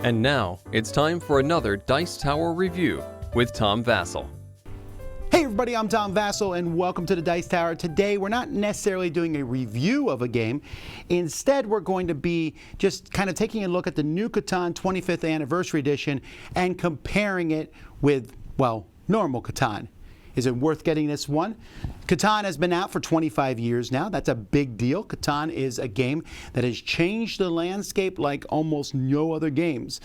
And now, it's time for another Dice Tower review with Tom Vasel. Hey everybody, I'm Tom Vasel and welcome to the Dice Tower. Today we're not necessarily doing a review of a game. Instead, we're going to be just kind of taking a look at the new Catan 25th Anniversary Edition and comparing it with, well, normal Catan. Is it worth getting this one? Catan has been out for 25 years now. That's a big deal. Catan is a game that has changed the landscape like almost no other games.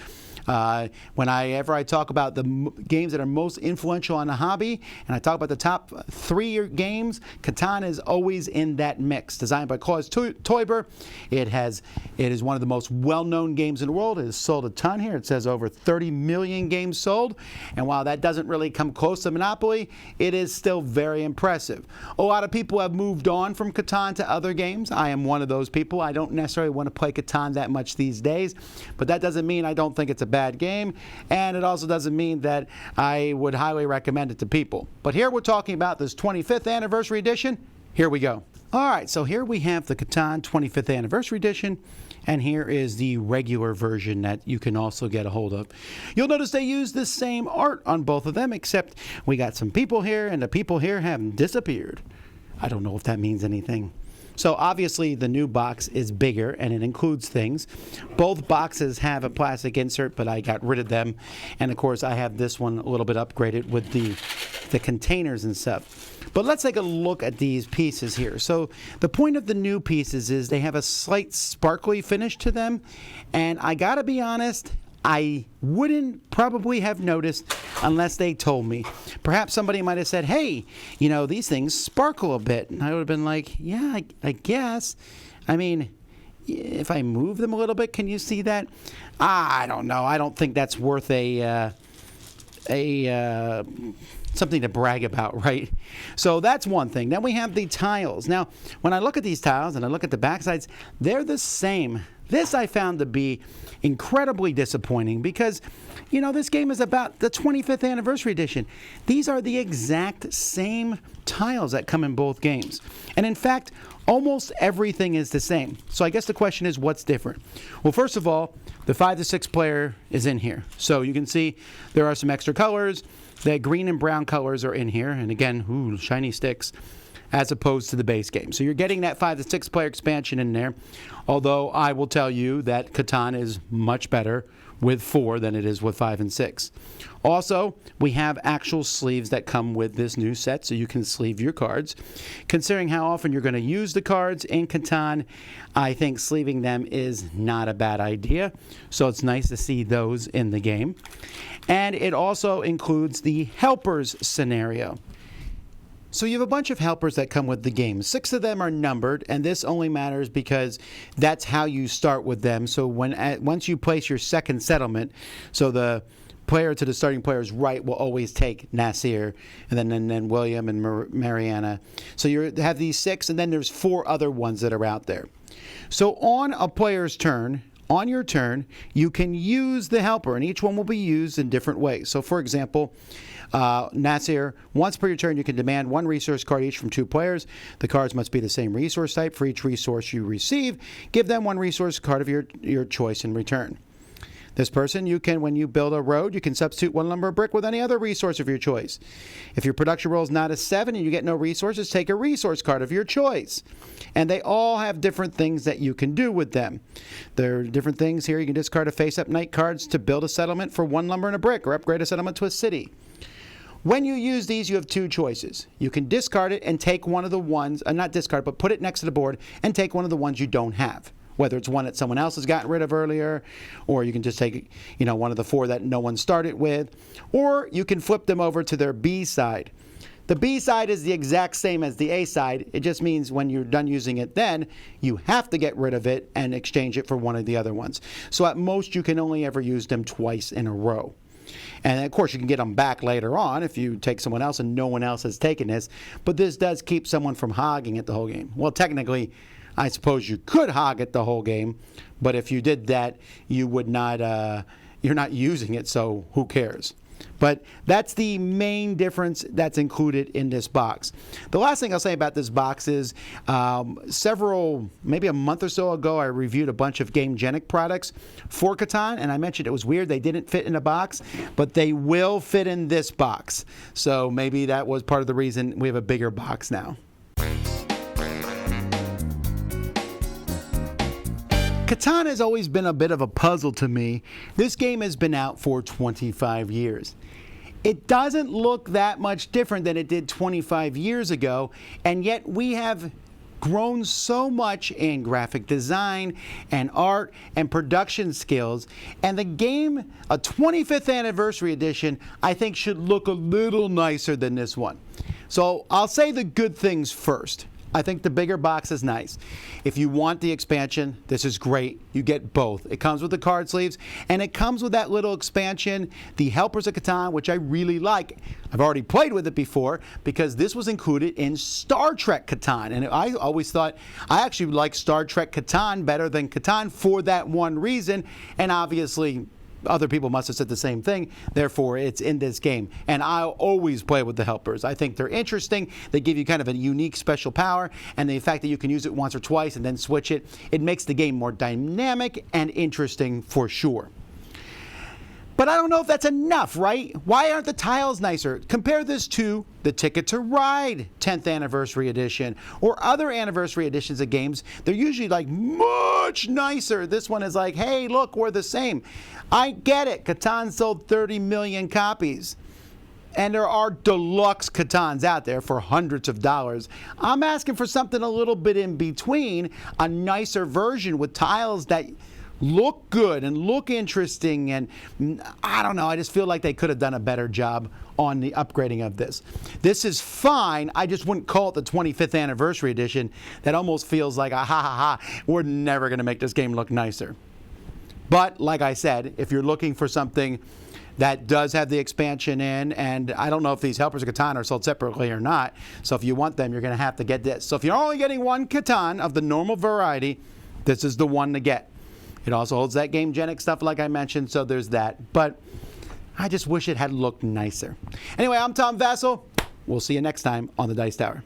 Whenever I talk about the games that are most influential on the hobby, and I talk about the top 3 games, Catan is always in that mix. Designed by Klaus Teuber, it is one of the most well-known games in the world. It has sold a ton here. It says over 30 million games sold, and while that doesn't really come close to Monopoly, it is still very impressive. A lot of people have moved on from Catan to other games. I am one of those people. I don't necessarily want to play Catan that much these days, but that doesn't mean I don't think it's a bad game, and it also doesn't mean that I would highly recommend it to people. But here we're talking about this 25th Anniversary Edition. Here we go. Alright, so here we have the Catan 25th Anniversary Edition, and here is the regular version that you can also get a hold of. You'll notice they use the same art on both of them, except we got some people here, and the people here have disappeared. I don't know if that means anything. So obviously the new box is bigger and it includes things. Both boxes have a plastic insert, but I got rid of them. And of course I have this one a little bit upgraded with the containers and stuff. But let's take a look at these pieces here. So the point of the new pieces is they have a slight sparkly finish to them. And I gotta be honest, I wouldn't probably have noticed unless they told me. Perhaps somebody might have said, hey, you know, these things sparkle a bit. And I would have been like, yeah, I guess. I mean, if I move them a little bit, can you see that? I don't know. I don't think that's worth something to brag about, right? So that's one thing. Then we have the tiles. Now, when I look at these tiles and I look at the backsides, they're the same. This I found to be incredibly disappointing because, you know, this game is about the 25th Anniversary Edition. These are the exact same tiles that come in both games. And in fact, almost everything is the same. So I guess the question is, what's different? Well, first of all, the 5 to 6 player is in here. So you can see there are some extra colors. The green and brown colors are in here. And again, ooh, shiny sticks, as opposed to the base game. So you're getting that 5 to 6 player expansion in there. Although I will tell you that Catan is much better with 4 than it is with 5 and 6. Also, we have actual sleeves that come with this new set, so you can sleeve your cards. Considering how often you're going to use the cards in Catan, I think sleeving them is not a bad idea. So it's nice to see those in the game. And it also includes the helpers scenario. So you have a bunch of helpers that come with the game. 6 of them are numbered, and this only matters because that's how you start with them. So once you place your second settlement, so the player to the starting player's right will always take Nasir, and then William and Mariana. So you have these 6, and then there's 4 other ones that are out there. So on a player's turn, on your turn, you can use the helper, and each one will be used in different ways. So for example, Nasir, once per your turn, you can demand 1 resource card each from 2 players. The cards must be the same resource type. For each resource you receive, give them 1 resource card of your choice in return. This person, you can, when you build a road, you can substitute 1 lumber or brick with any other resource of your choice. If your production roll is not a 7 and you get no resources, take a resource card of your choice. And they all have different things that you can do with them. There are different things here. You can discard a face-up night cards to build a settlement for 1 lumber and a brick, or upgrade a settlement to a city. When you use these, you have 2 choices. You can discard it and take one of the ones, not discard, but put it next to the board and take one of the ones you don't have. Whether it's one that someone else has gotten rid of earlier, or you can just take, you know, one of the 4 that no one started with, or you can flip them over to their B side. The B side is the exact same as the A side. It just means when you're done using it, then you have to get rid of it and exchange it for one of the other ones. So at most, you can only ever use them twice in a row. And of course, you can get them back later on if you take someone else and no one else has taken this. But this does keep someone from hogging it the whole game. Well, technically, I suppose you could hog it the whole game, but if you did that, you would not. You're not using it, so who cares? But that's the main difference that's included in this box. The last thing I'll say about this box is maybe a month or so ago, I reviewed a bunch of GameGenic products for Catan, and I mentioned it was weird they didn't fit in a box, but they will fit in this box. So maybe that was part of the reason we have a bigger box now. Catan has always been a bit of a puzzle to me. This game has been out for 25 years. It doesn't look that much different than it did 25 years ago, and yet we have grown so much in graphic design and art and production skills, and the game, a 25th anniversary edition, I think should look a little nicer than this one. So I'll say the good things first. I think the bigger box is nice. If you want the expansion, this is great. You get both. It comes with the card sleeves, and it comes with that little expansion, the Helpers of Catan, which I really like. I've already played with it before because this was included in Star Trek Catan, and I always thought I actually like Star Trek Catan better than Catan for that one reason, and obviously other people must have said the same thing, therefore it's in this game. And I'll always play with the Helpers. I think they're interesting. They give you kind of a unique special power, and the fact that you can use it once or twice and then switch it, it makes the game more dynamic and interesting for sure. But I don't know if that's enough, right? Why aren't the tiles nicer? Compare this to the Ticket to Ride 10th Anniversary Edition or other anniversary editions of games. They're usually like much nicer. This one is like, hey, look, we're the same. I get it. Catan sold 30 million copies. And there are deluxe Catans out there for hundreds of dollars. I'm asking for something a little bit in between, a nicer version with tiles that look good and look interesting, and I don't know, I just feel like they could have done a better job on the upgrading of this. This is fine, I just wouldn't call it the 25th anniversary edition. That almost feels like a ha, we're never going to make this game look nicer. But like I said, if you're looking for something that does have the expansion in, and I don't know if these Helpers of Catan are sold separately or not, so if you want them, you're going to have to get this. So if you're only getting one Catan of the normal variety, this is the one to get. It also holds that GameGenic stuff like I mentioned, so there's that. But I just wish it had looked nicer. Anyway, I'm Tom Vasel. We'll see you next time on the Dice Tower.